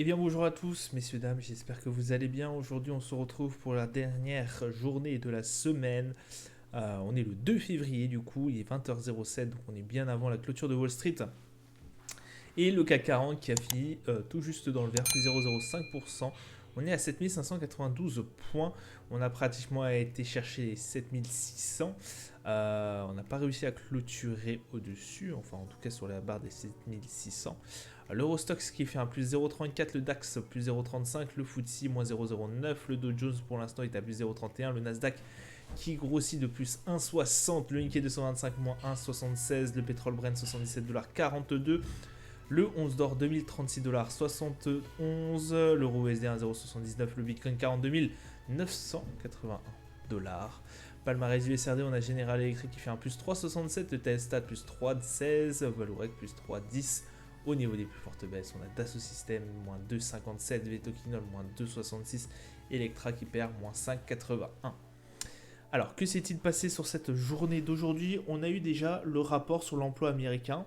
Eh bien bonjour à tous, messieurs, dames, j'espère que vous allez bien. Aujourd'hui on se retrouve pour la dernière journée de la semaine. On est le 2 février du coup, il est 20h07, donc on est bien avant la clôture de Wall Street. Et le CAC 40 qui a fini tout juste dans le vert, plus 0,05%. On est à 7592 points. On a pratiquement été chercher les 7600. On n'a pas réussi à clôturer au-dessus, enfin en tout cas sur la barre des 7600. L'Eurostox qui fait un plus 0,34, le DAX plus 0,35, le FTSE moins 0,09, le Dow Jones pour l'instant est à plus 0,31, le Nasdaq qui grossit de plus 1,60, le Nikkei 225 moins 1,76, le pétrole Brent 77,42$, le 11 d'or 2036,71$, l'euro USD 1,079$, le Bitcoin 42 981$. Palmarès du SRD, on a General Electric qui fait un plus 3,67, le TSStat plus 3,16, Valorec plus 3,10. Au niveau des plus fortes baisses, on a Dassault Systèmes moins 2,57, Vetoquinol moins 2,66, Electra qui perd moins 5,81. Alors, que s'est-il passé sur cette journée d'aujourd'hui? On a eu déjà le rapport sur l'emploi américain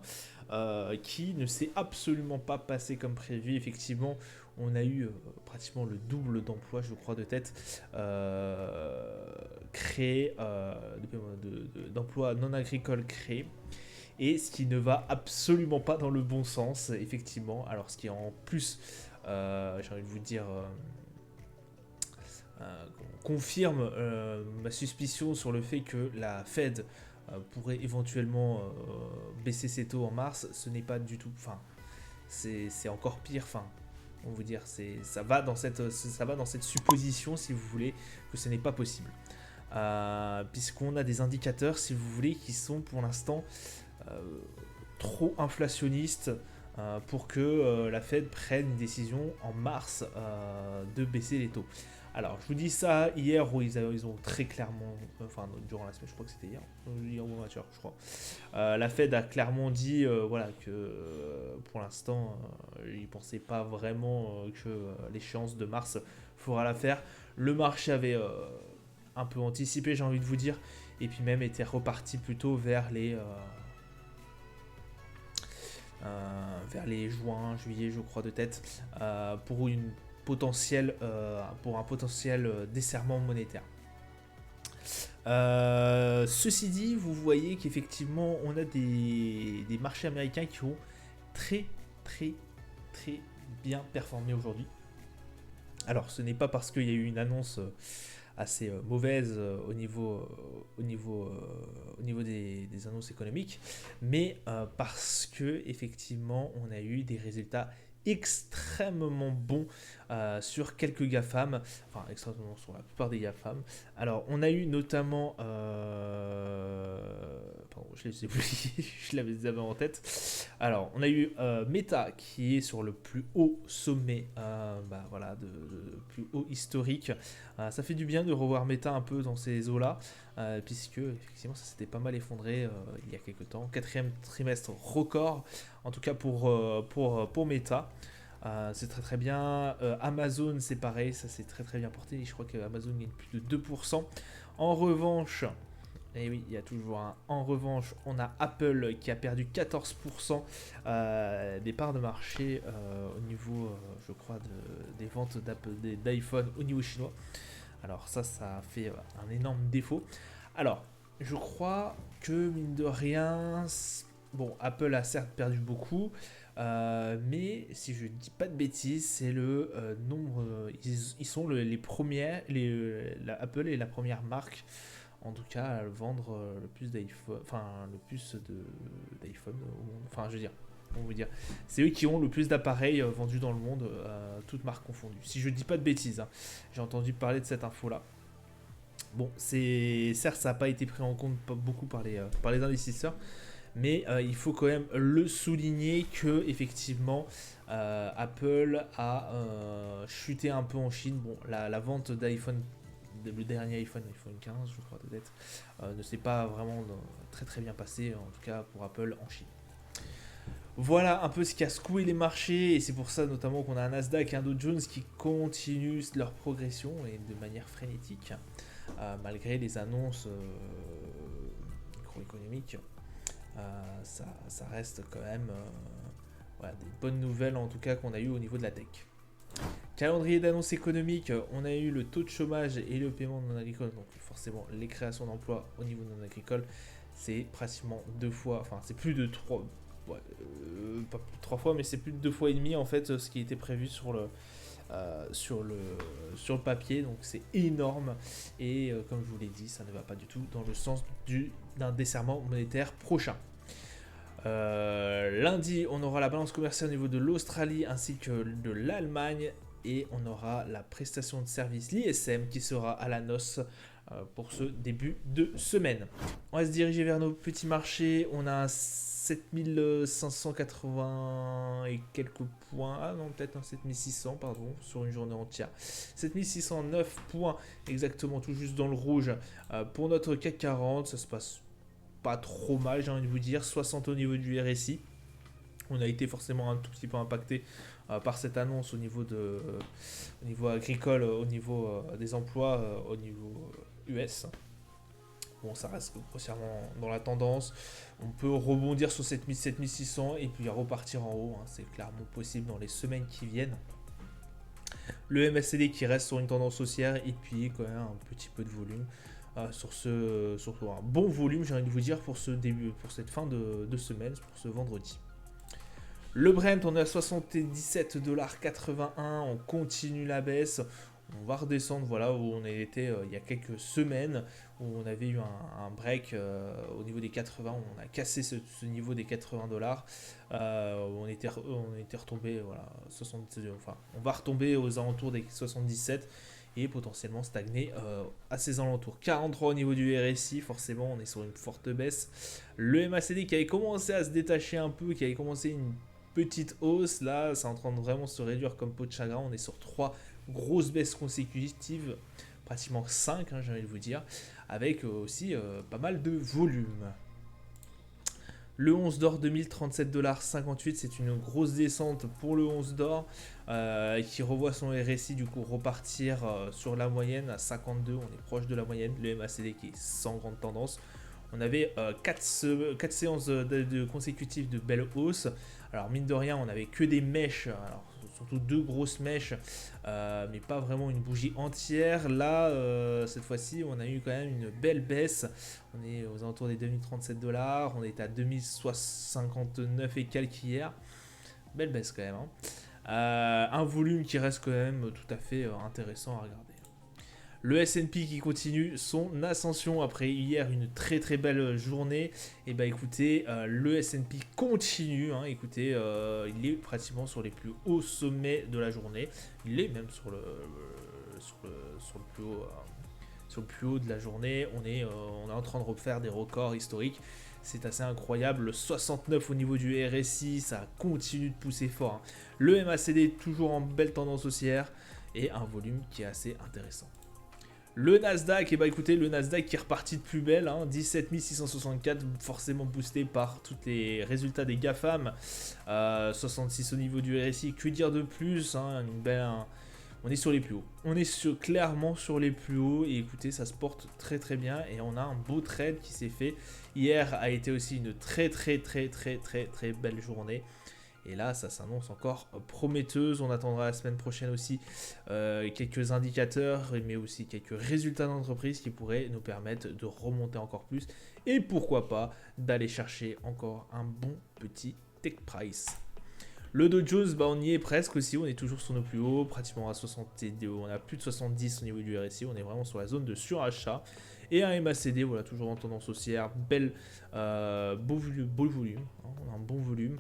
qui ne s'est absolument pas passé comme prévu. Effectivement, on a eu pratiquement le double d'emplois, je crois, de tête créés, d'emplois non agricoles créés. Et ce qui ne va absolument pas dans le bon sens, effectivement. Alors, ce qui en plus, j'ai envie de vous dire, confirme ma suspicion sur le fait que la Fed pourrait éventuellement baisser ses taux en mars, ce n'est pas du tout. Enfin, c'est encore pire. Enfin, on va vous dire, ça va dans cette supposition, si vous voulez, que ce n'est pas possible. Puisqu'on a des indicateurs, si vous voulez, qui sont pour l'instant trop inflationnistes pour que la Fed prenne une décision en mars de baisser les taux. Alors, je vous dis ça hier où ils ont très clairement, enfin durant la semaine, je crois que c'était hier ou avant-hier, je crois. La Fed a clairement dit voilà, que pour l'instant, ils ne pensaient pas vraiment que l'échéance de mars fera l'affaire. Le marché avait un peu anticipé, j'ai envie de vous dire, et puis même était reparti plutôt vers les juin, juillet, je crois, de tête, pour un potentiel desserrement monétaire. Ceci dit, vous voyez qu'effectivement, on a des marchés américains qui ont très, très, très bien performé aujourd'hui. Alors, ce n'est pas parce qu'il y a eu une annonce assez mauvaise au niveau des annonces économiques, mais parce que effectivement on a eu des résultats extrêmement bons sur quelques GAFAM, enfin extrêmement sur la plupart des GAFAM. Alors on a eu notamment, pardon, je les ai oubliés, je l'avais en tête. Alors on a eu Meta qui est sur le plus haut sommet, voilà, de plus haut historique. Ça fait du bien de revoir Meta un peu dans ces eaux-là, puisque effectivement ça s'était pas mal effondré il y a quelques temps. Quatrième trimestre record, en tout cas pour Meta. C'est très très bien. Amazon c'est pareil, ça s'est très très bien porté. Je crois que Amazon gagne plus de 2%. En revanche, et oui, il y a toujours un. En revanche, on a Apple qui a perdu 14% des parts de marché au niveau, je crois, des ventes d'iPhone au niveau chinois. Alors ça a fait un énorme défaut. Alors, je crois que mine de rien, bon, Apple a certes perdu beaucoup, mais si je dis pas de bêtises, c'est le nombre, ils sont les premiers, Apple est la première marque, en tout cas, à vendre le plus d'iPhone, enfin le plus d'iPhone au monde. Enfin, je veux dire, on veut dire, c'est eux qui ont le plus d'appareils vendus dans le monde, toutes marques confondues. Si je dis pas de bêtises, hein. J'ai entendu parler de cette info-là. Bon, certes, ça n'a pas été pris en compte beaucoup par les investisseurs, mais il faut quand même le souligner que effectivement Apple a chuté un peu en Chine. Bon, la vente d'iPhone, le dernier iPhone 15, je crois peut-être, ne s'est pas vraiment très très bien passé, en tout cas pour Apple en Chine. Voilà un peu ce qui a secoué les marchés, et c'est pour ça notamment qu'on a un Nasdaq et un Dow Jones qui continuent leur progression et de manière frénétique, malgré les annonces microéconomiques. Ça reste quand même voilà, des bonnes nouvelles en tout cas qu'on a eu au niveau de la tech. Calendrier d'annonce économique, on a eu le taux de chômage et le paiement non agricole, donc forcément les créations d'emplois au niveau non agricole, c'est pratiquement 2 fois, enfin c'est plus de 3, ouais, pas plus de 3 fois, mais c'est plus de 2 fois et demi en fait ce qui était prévu sur le papier, donc c'est énorme. Et comme je vous l'ai dit, ça ne va pas du tout dans le sens d'un desserrement monétaire prochain. Lundi, on aura la balance commerciale au niveau de l'Australie ainsi que de l'Allemagne. Et on aura la prestation de service, l'ISM, qui sera à la noce pour ce début de semaine. On va se diriger vers nos petits marchés. On a 7580 et quelques points. Ah non, peut-être un 7600, pardon, sur une journée entière. 7609 points, exactement, tout juste dans le rouge. Pour notre CAC 40, ça se passe pas trop mal, j'ai envie de vous dire. 60 au niveau du RSI. On a été forcément un tout petit peu impacté par cette annonce au niveau agricole, au niveau des emplois, au niveau US. Bon, ça reste grossièrement dans la tendance. On peut rebondir sur 7600 et puis repartir en haut. Hein. C'est clairement possible dans les semaines qui viennent. Le MACD qui reste sur une tendance haussière et puis quand même un petit peu de volume. Sur un bon volume, j'ai envie de vous dire, pour cette fin de semaine, pour ce vendredi. Le Brent, on est à 77,81$, on continue la baisse, on va redescendre voilà où on était il y a quelques semaines, où on avait eu un break au niveau des 80, on a cassé ce niveau des 80$, on était retombé, voilà, on va retomber aux alentours des 77 et potentiellement stagner à ces alentours. 43 au niveau du RSI, forcément on est sur une forte baisse. Le MACD qui avait commencé à se détacher un peu, qui avait commencé une petite hausse, là c'est en train de vraiment se réduire comme peau de chagrin. On est sur 3 grosses baisses consécutives, pratiquement 5 hein, j'ai envie de vous dire, avec aussi pas mal de volume. Le 11 d'or 2037,58$, c'est une grosse descente pour le 11 d'or qui revoit son RSI du coup repartir sur la moyenne à 52, on est proche de la moyenne. Le MACD qui est sans grande tendance. On avait 4 séances consécutives de belles hausses. Alors mine de rien, on n'avait que des mèches, alors surtout 2 grosses mèches, mais pas vraiment une bougie entière. Là, cette fois-ci, on a eu quand même une belle baisse. On est aux alentours des 2037$, on est à 2059 et quelques hier. Belle baisse quand même. Hein. Un volume qui reste quand même tout à fait intéressant à regarder. Le S&P qui continue son ascension après hier une très très belle journée. Et bah écoutez, le S&P continue. Hein, écoutez, il est pratiquement sur les plus hauts sommets de la journée. Il est même sur le plus haut. Sur le plus haut de la journée, on est en train de refaire des records historiques. C'est assez incroyable. Le 69 au niveau du RSI, ça continue de pousser fort. Hein. Le MACD toujours en belle tendance haussière et un volume qui est assez intéressant. Le Nasdaq, et bah écoutez, le Nasdaq qui est reparti de plus belle, hein, 17 664, forcément boosté par tous les résultats des GAFAM, 66 au niveau du RSI, que dire de plus, hein, on est sur les plus hauts, on est clairement sur les plus hauts, et écoutez, ça se porte très très bien, et on a un beau trade qui s'est fait. Hier a été aussi une très belle journée. Et là, ça s'annonce encore prometteuse. On attendra la semaine prochaine aussi quelques indicateurs, mais aussi quelques résultats d'entreprise qui pourraient nous permettre de remonter encore plus. Et pourquoi pas d'aller chercher encore un bon petit tech price. Le Dow Jones, bah on y est presque aussi. On est toujours sur nos plus hauts, pratiquement à 62. On a plus de 70 au niveau du RSI. On est vraiment sur la zone de surachat. Et un MACD, voilà, toujours en tendance haussière. Beau volume. Hein, on a un bon volume.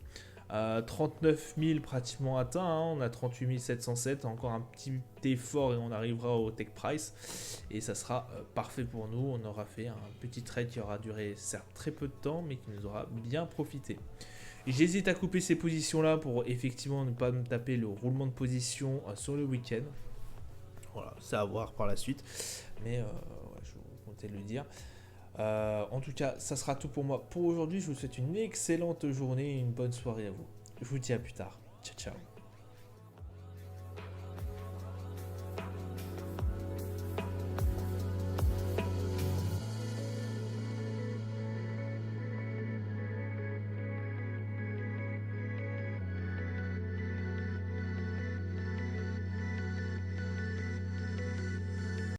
39 000 pratiquement atteint, hein, on a 38 707, encore un petit effort et on arrivera au tech price et ça sera parfait pour nous. On aura fait un petit trade qui aura duré certes très peu de temps mais qui nous aura bien profité. J'hésite à couper ces positions là pour effectivement ne pas me taper le roulement de position sur le week-end. Voilà, c'est à voir par la suite, mais ouais, je vous comptais le dire. En tout cas, ça sera tout pour moi pour aujourd'hui. Je vous souhaite une excellente journée et une bonne soirée à vous. Je vous dis à plus tard. Ciao, ciao.